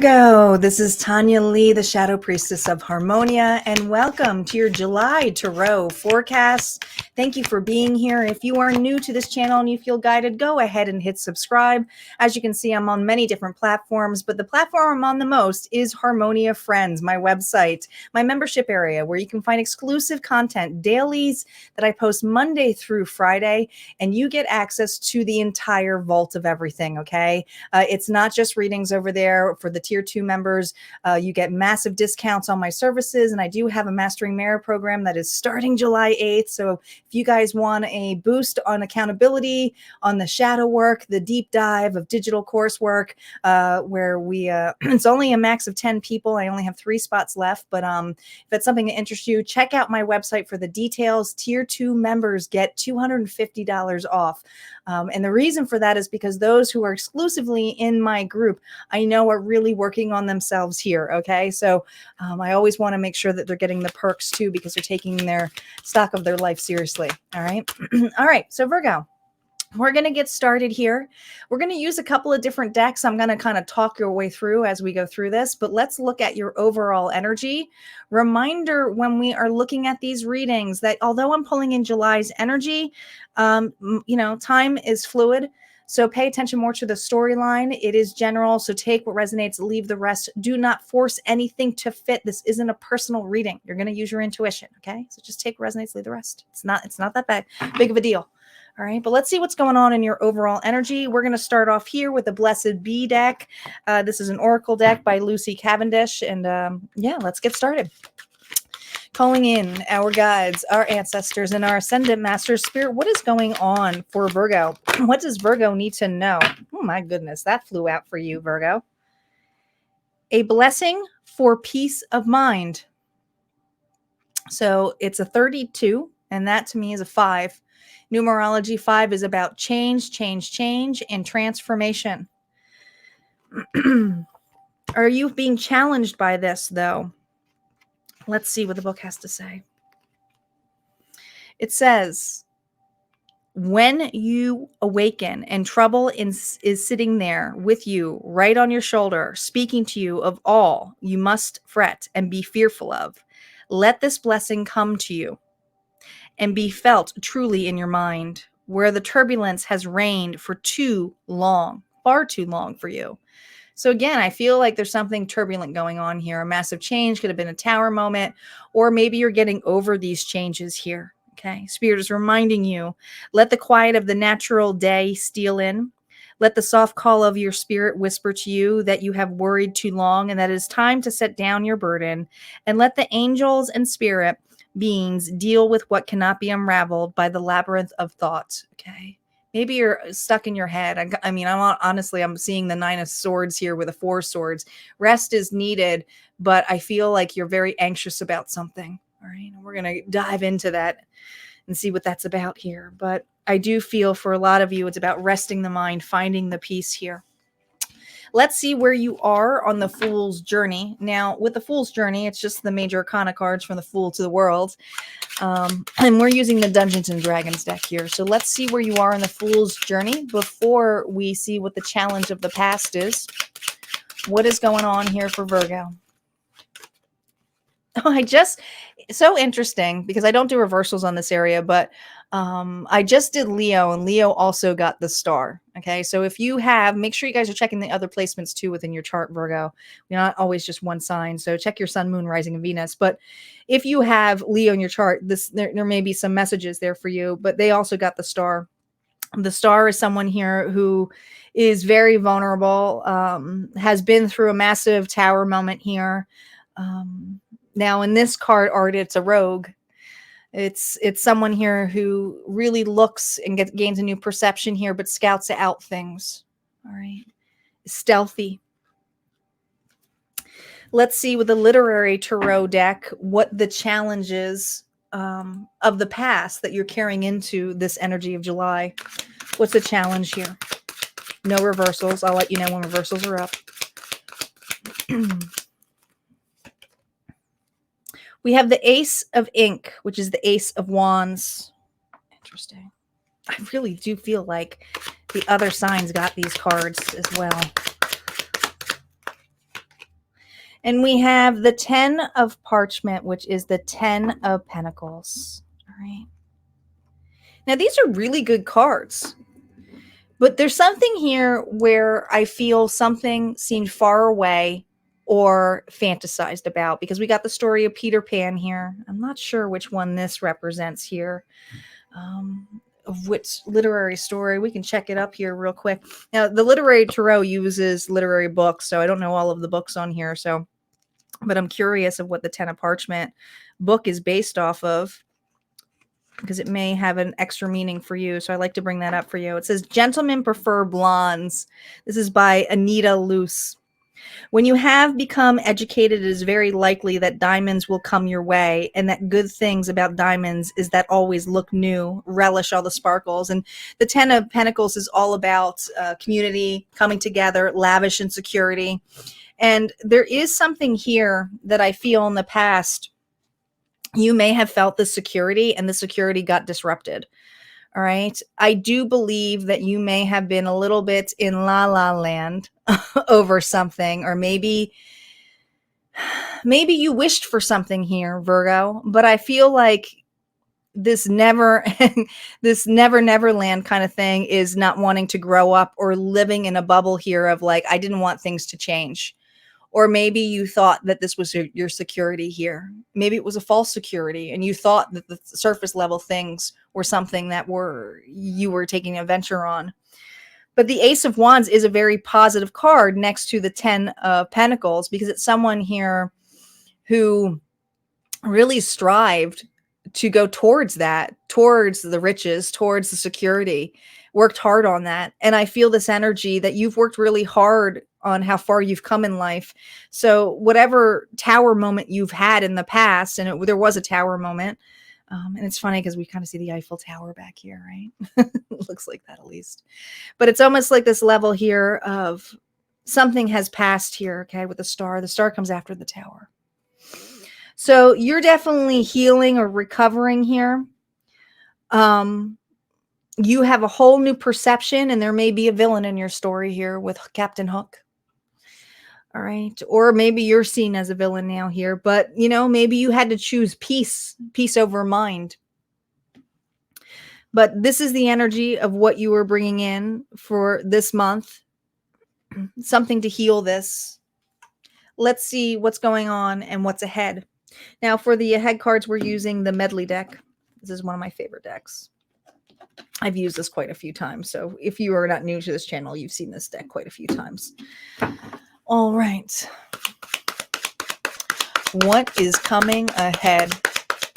Virgo, this is Tanya Lee, the Shadow Priestess of Harmonia, and welcome to your July Tarot forecast. Thank you for being here. If you are new to this channel and you feel guided, go ahead and hit subscribe. As you can see, I'm on many different platforms, but the platform I'm on the most is Harmonia Friends, my website, my membership area, where you can find exclusive content, dailies that I post Monday through Friday, and you get access to the entire vault of everything, okay? It's not just readings over there. For the Tier 2 members, you get massive discounts on my services, and I do have a Mastering Mirror program that is starting July 8th. So if you guys want a boost on accountability, on the shadow work, the deep dive of digital coursework, where we, it's only a max of 10 people. I only have 3 spots left, but if that's something that interests you, check out my website for the details. Tier 2 members get $250 off. And the reason for that is because those who are exclusively in my group, I know are really working on themselves here. Okay. So I always want to make sure that they're getting the perks too, because they're taking their stock of their life seriously. All right. All right. So Virgo, we're going to get started here. We're going to use a couple of different decks. I'm going to kind of talk your way through as we go through this, but let's look at your overall energy. Reminder when we are looking at these readings that although I'm pulling in July's energy, you know, time is fluid. So pay attention more to the storyline. It is general. So take what resonates, leave the rest. Do not force anything to fit. This isn't a personal reading. You're going to use your intuition. Okay. So just take what resonates, leave the rest. It's not that big of a deal. All right, but let's see what's going on in your overall energy. We're going to start off here with the Blessed Bee deck. This is an oracle deck by Lucy Cavendish. And yeah, let's get started. Calling in our guides, our ancestors, and our ascendant master spirit. What is going on for Virgo? What does Virgo need to know? Oh my goodness, that flew out for you, Virgo. A blessing for peace of mind. So it's a 32, and that to me is a 5. Numerology 5 is about change, and transformation. Are you being challenged by this, though? Let's see what the book has to say. It says, when you awaken and trouble is sitting there with you, right on your shoulder, speaking to you of all you must fret and be fearful of, let this blessing come to you and be felt truly in your mind, where the turbulence has reigned for too long, far too long for you. So again, I feel like there's something turbulent going on here. A massive change could have been a tower moment, or maybe you're getting over these changes here. Okay. Spirit is reminding you, let the quiet of the natural day steal in. Let the soft call of your spirit whisper to you that you have worried too long and that it is time to set down your burden, and let the angels and spirit beings deal with what cannot be unraveled by the labyrinth of thoughts. Okay. Maybe you're stuck in your head. I mean, I'm seeing the 9 of Swords here with the 4 swords. Rest is needed, but I feel like you're very anxious about something. All right. And we're going to dive into that and see what that's about here. But I do feel for a lot of you, it's about resting the mind, finding the peace here. Let's see where you are on the Fool's Journey. Now, with the Fool's Journey, it's just the major arcana cards from the Fool to the World. And we're using the Dungeons and Dragons deck here. So let's see where you are on the Fool's Journey before we see what the challenge of the past is. What is going on here for Virgo? Oh, so interesting because I don't do reversals on this area, but I just did Leo, and Leo also got the star. Okay, so if you have, make sure you guys are checking the other placements too within your chart, Virgo. You're not always just one sign, so check your sun, moon, rising, and Venus. But if you have Leo in your chart, there may be some messages there for you, but they also got the star. The star is someone here who is very vulnerable, has been through a massive tower moment here. Now in this card art, it's a rogue. It's someone here who really looks and gains a new perception here, but scouts out things. All right. Stealthy. Let's see with the literary tarot deck what the challenges of the past that you're carrying into this energy of July. What's the challenge here? No reversals. I'll let you know when reversals are up. We have the Ace of Ink, which is the Ace of Wands. Interesting. I really do feel like the other signs got these cards as well. And we have the 10 of Parchment, which is the 10 of Pentacles. All right. Now, these are really good cards. But there's something here where I feel something seemed far away or fantasized about, because we got the story of Peter Pan here. I'm not sure which one this represents here. Of which literary story. We can check it up here real quick. Now, the literary tarot uses literary books, so I don't know all of the books on here. But I'm curious of what the 10 of Parchment book is based off of, because it may have an extra meaning for you. So I like to bring that up for you. It says, Gentlemen prefer blondes. This is by Anita Luce. When you have become educated, it is very likely that diamonds will come your way, and that good things about diamonds is that always look new, relish all the sparkles. And the 10 of Pentacles is all about community, coming together, lavish and security. And there is something here that I feel in the past, you may have felt the security, and the security got disrupted. All right. I do believe that you may have been a little bit in la la land over something, or maybe you wished for something here, Virgo, but I feel like this never land kind of thing is not wanting to grow up, or living in a bubble here of like, I didn't want things to change. Or maybe you thought that this was your security here. Maybe it was a false security, and you thought that the surface level things were something that you were taking a venture on. But the Ace of Wands is a very positive card next to the 10 of Pentacles, because it's someone here who really strived to go towards that, towards the riches, towards the security, worked hard on that. And I feel this energy that you've worked really hard on how far you've come in life. So whatever tower moment you've had in the past, and there was a tower moment, and it's funny because we kind of see the Eiffel Tower back here, right? Looks like that at least. But it's almost like this level here of something has passed here, okay, with the star. The star comes after the tower. So you're definitely healing or recovering here. You have a whole new perception, and there may be a villain in your story here with Captain Hook. All right. Or maybe you're seen as a villain now here, but maybe you had to choose peace over mind. But this is the energy of what you were bringing in for this month. Something to heal this. Let's see what's going on and what's ahead. Now, for the ahead cards, we're using the Medley deck. This is one of my favorite decks. I've used this quite a few times. So if you are not new to this channel, you've seen this deck quite a few times. All right. What is coming ahead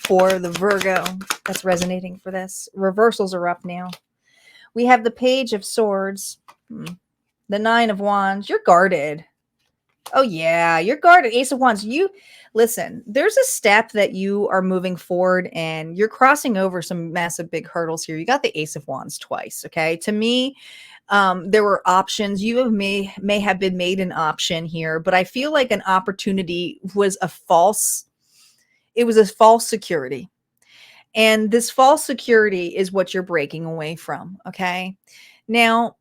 for the Virgo that's resonating for this? Reversals are up now. We have the Page of Swords, the 9 of Wands. You're guarded. Oh, yeah, you're guarded. Ace of Wands. Listen, there's a step that you are moving forward, and you're crossing over some massive big hurdles here. You got the Ace of Wands twice, okay? To me, there were options. You may have been made an option here, but I feel like an opportunity was a false security. And this false security is what you're breaking away from, okay? Now,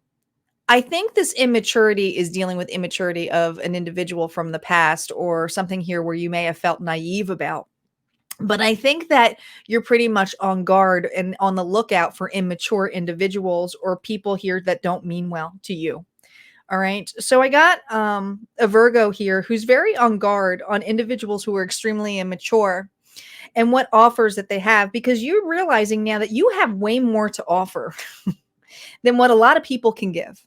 I think this immaturity is dealing with immaturity of an individual from the past, or something here where you may have felt naive about. But I think that you're pretty much on guard and on the lookout for immature individuals or people here that don't mean well to you. All right. So I got a Virgo here who's very on guard on individuals who are extremely immature and what offers that they have, because you're realizing now that you have way more to offer than what a lot of people can give.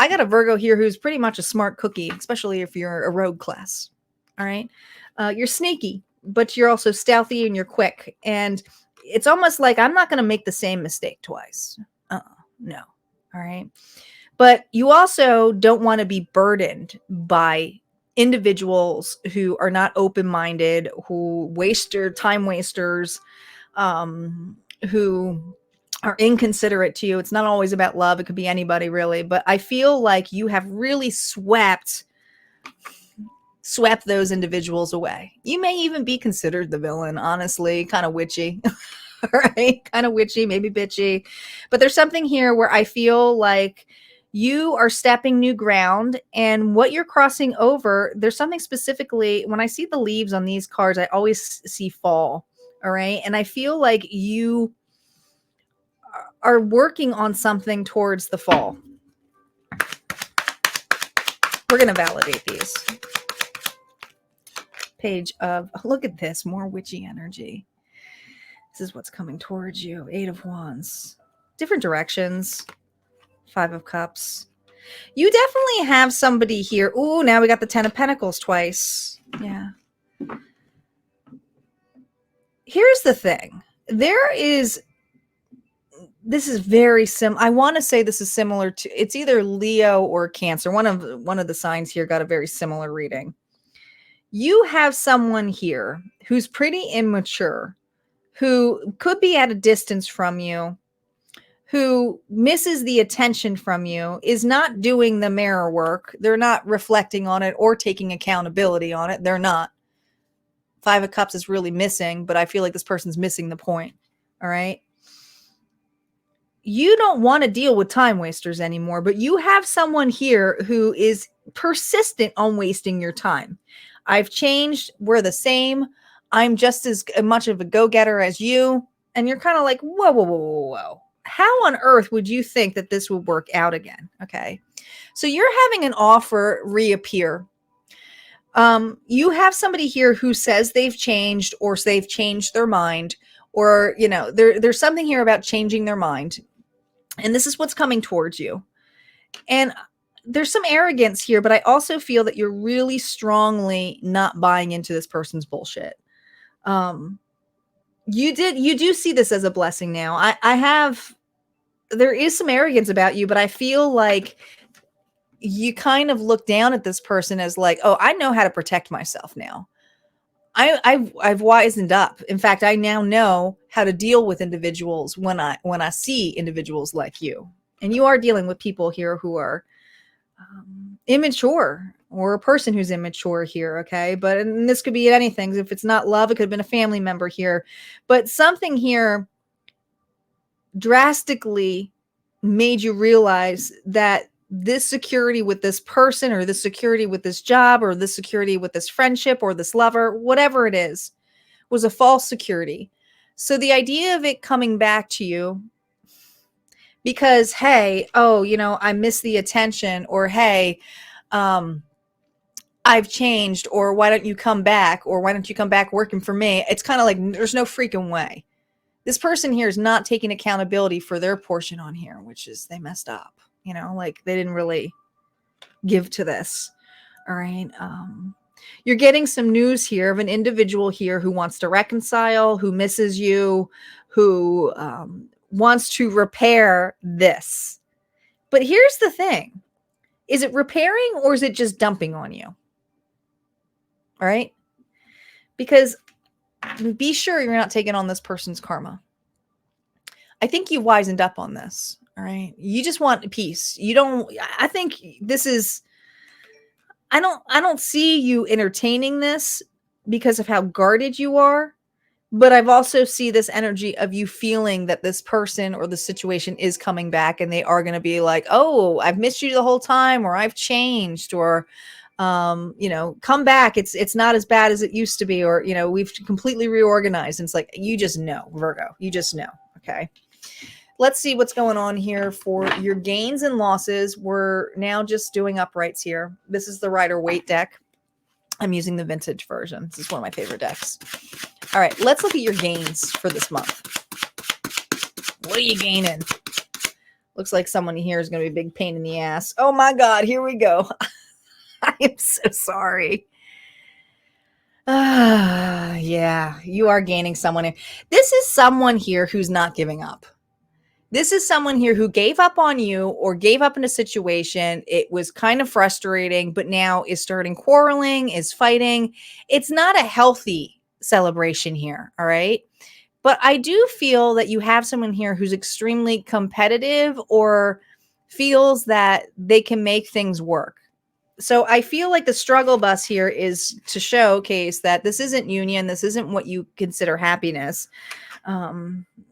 I got a Virgo here who's pretty much a smart cookie, especially if you're a rogue class. All right. You're sneaky, but you're also stealthy and you're quick. And it's almost like, I'm not going to make the same mistake twice. No. All right. But you also don't want to be burdened by individuals who are not open-minded, who time wasters, who are inconsiderate to you. It's not always about love. It could be anybody, really. But I feel like you have really swept those individuals away. You may even be considered the villain, honestly, kind of witchy. All right, kind of witchy, maybe bitchy. But there's something here where I feel like You are stepping new ground, and what you're crossing over, there's something specifically, when I see the leaves on these cards, I always see fall. All right. And I feel like you are working on something towards the fall. We're going to validate these. Page of, look at this, more witchy energy. This is what's coming towards you. 8 of Wands. Different directions. 5 of Cups. You definitely have somebody here. Ooh, now we got the 10 of Pentacles twice. Yeah. Here's the thing. This is very similar. I want to say this is similar to, it's either Leo or Cancer. One of the signs here got a very similar reading. You have someone here who's pretty immature, who could be at a distance from you, who misses the attention from you, is not doing the mirror work. They're not reflecting on it or taking accountability on it. They're not. 5 of Cups is really missing, but I feel like this person's missing the point. All right. You don't want to deal with time wasters anymore, but you have someone here who is persistent on wasting your time. I've changed. We're the same. I'm just as much of a go-getter as you. And you're kind of like, whoa, whoa, whoa, whoa, whoa. How on earth would you think that this would work out again? Okay. So you're having an offer reappear. You have somebody here who says they've changed, or they've changed their mind, or, you know, there's something here about changing their mind. And this is what's coming towards you. And there's some arrogance here, but I also feel that you're really strongly not buying into this person's bullshit. You do see this as a blessing now. There is some arrogance about you, but I feel like you kind of look down at this person as like, oh, I know how to protect myself now. I've wisened up. In fact, I now know how to deal with individuals when I see individuals like you. And you are dealing with people here who are immature, or a person who's immature here. Okay. But and this could be anything. If it's not love, it could have been a family member here, but something here drastically made you realize that this security with this person, or this security with this job, or this security with this friendship, or this lover, whatever it is, was a false security. So the idea of it coming back to you because, hey, oh, you know, I miss the attention, or hey, I've changed, or why don't you come back, or why don't you come back working for me? It's kind of like, there's no freaking way. This person here is not taking accountability for their portion on here, which is they messed up. You know, like they didn't really give to this. All right. You're getting some news here of an individual here who wants to reconcile, who misses you, who wants to repair this. But here's the thing. Is it repairing, or is it just dumping on you? All right. Because be sure you're not taking on this person's karma. I think you wisened up on this. All right. You just want peace. You don't, I think this is, I don't see you entertaining this because of how guarded you are, but I've also see this energy of you feeling that this person or the situation is coming back, and they are going to be like, oh, I've missed you the whole time, or I've changed, or, you know, come back. It's not as bad as it used to be, or, you know, we've completely reorganized. And it's like, you just know, Virgo, you just know. Okay. Let's see what's going on here for your gains and losses. We're now just doing uprights here. This is the Rider-Waite deck. I'm using the vintage version. This is one of my favorite decks. All right, let's look at your gains for this month. What are you gaining? Looks like someone here is going to be a big pain in the ass. Oh my God, here we go. I am so sorry. Yeah, you are gaining someone here. This is someone here who's not giving up. This is someone here who gave up on you, or gave up in a situation. It was kind of frustrating, but now is starting quarreling, is fighting. It's not a healthy celebration here. All right. But I do feel that you have someone here who's extremely competitive, or feels that they can make things work. So I feel like the struggle bus here is to showcase that this isn't union. This isn't what you consider happiness.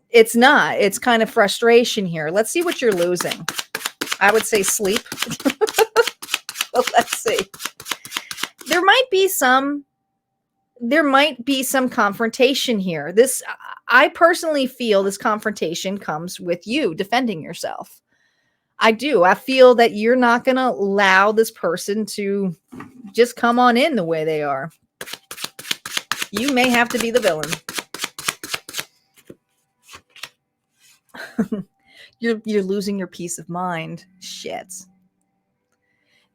It's not. It's kind of frustration here. Let's see what you're losing. I would say sleep. Well, let's see. There might be some confrontation here. I personally feel this confrontation comes with you defending yourself. I do. I feel that you're not going to allow this person to just come on in the way they are. You may have to be the villain. You're losing your peace of mind. Shit.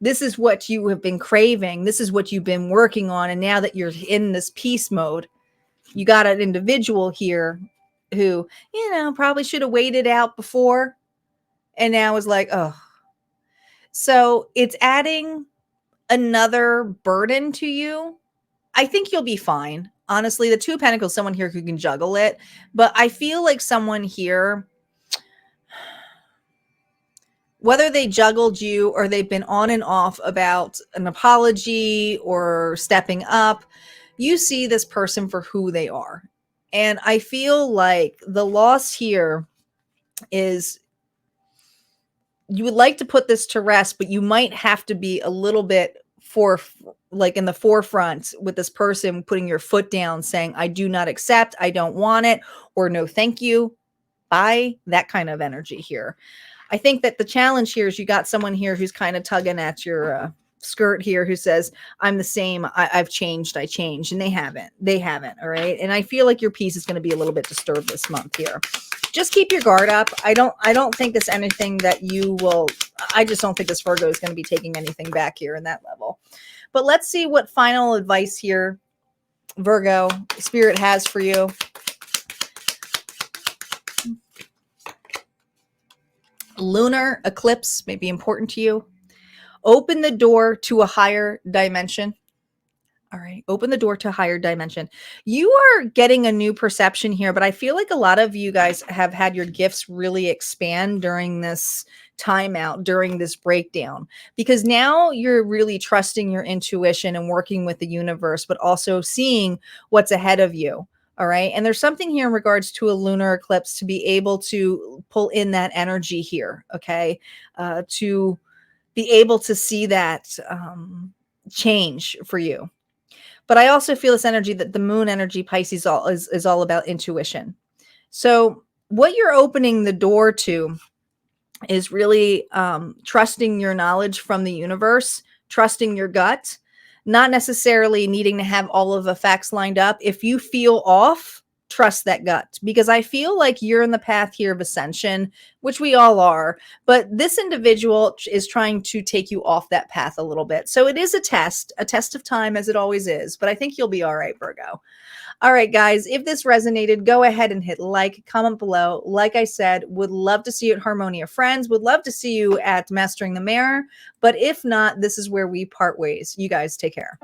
This is what you have been craving. This is what you've been working on. And now that you're in this peace mode, you got an individual here who, probably should have waited out before. And now is like, oh. So it's adding another burden to you. I think you'll be fine. Honestly, the Two of Pentacles, someone here who can juggle it. But I feel like someone here, whether they juggled you or they've been on and off about an apology or stepping up, you see this person for who they are. And I feel like the loss here is you would like to put this to rest, but you might have to be a little bit in the forefront with this person, putting your foot down, saying, I do not accept, I don't want it, or no, thank you. Bye. That kind of energy here. I think that the challenge here is you got someone here who's kind of tugging at your skirt here who says, I'm the same. I've changed. I changed. And they haven't. All right. And I feel like your peace is going to be a little bit disturbed this month here. Just keep your guard up. I don't think there's anything that you will. I just don't think this Virgo is going to be taking anything back here in that level. But let's see what final advice here, Virgo, Spirit has for you. Lunar eclipse may be important to you. Open the door to a higher dimension. All right. Open the door to a higher dimension. You are getting a new perception here, but I feel like a lot of you guys have had your gifts really expand during this timeout, during this breakdown, because now you're really trusting your intuition and working with the universe, but also seeing what's ahead of you. All right. And there's something here in regards to a lunar eclipse to be able to pull in that energy here. Okay. To be able to see that change for you. But I also feel this energy that the moon energy, Pisces, is all about intuition. So what you're opening the door to is really trusting your knowledge from the universe, trusting your gut, not necessarily needing to have all of the facts lined up. If you feel off, trust that gut, because I feel like you're in the path here of ascension, which we all are, but this individual is trying to take you off that path a little bit. So it is a test of time, as it always is, but I think you'll be all right, Virgo. All right, guys, if this resonated, go ahead and hit like, comment below. Like I said, would love to see you at Harmonia Friends, would love to see you at Mastering the Mirror, but if not, this is where we part ways. You guys take care.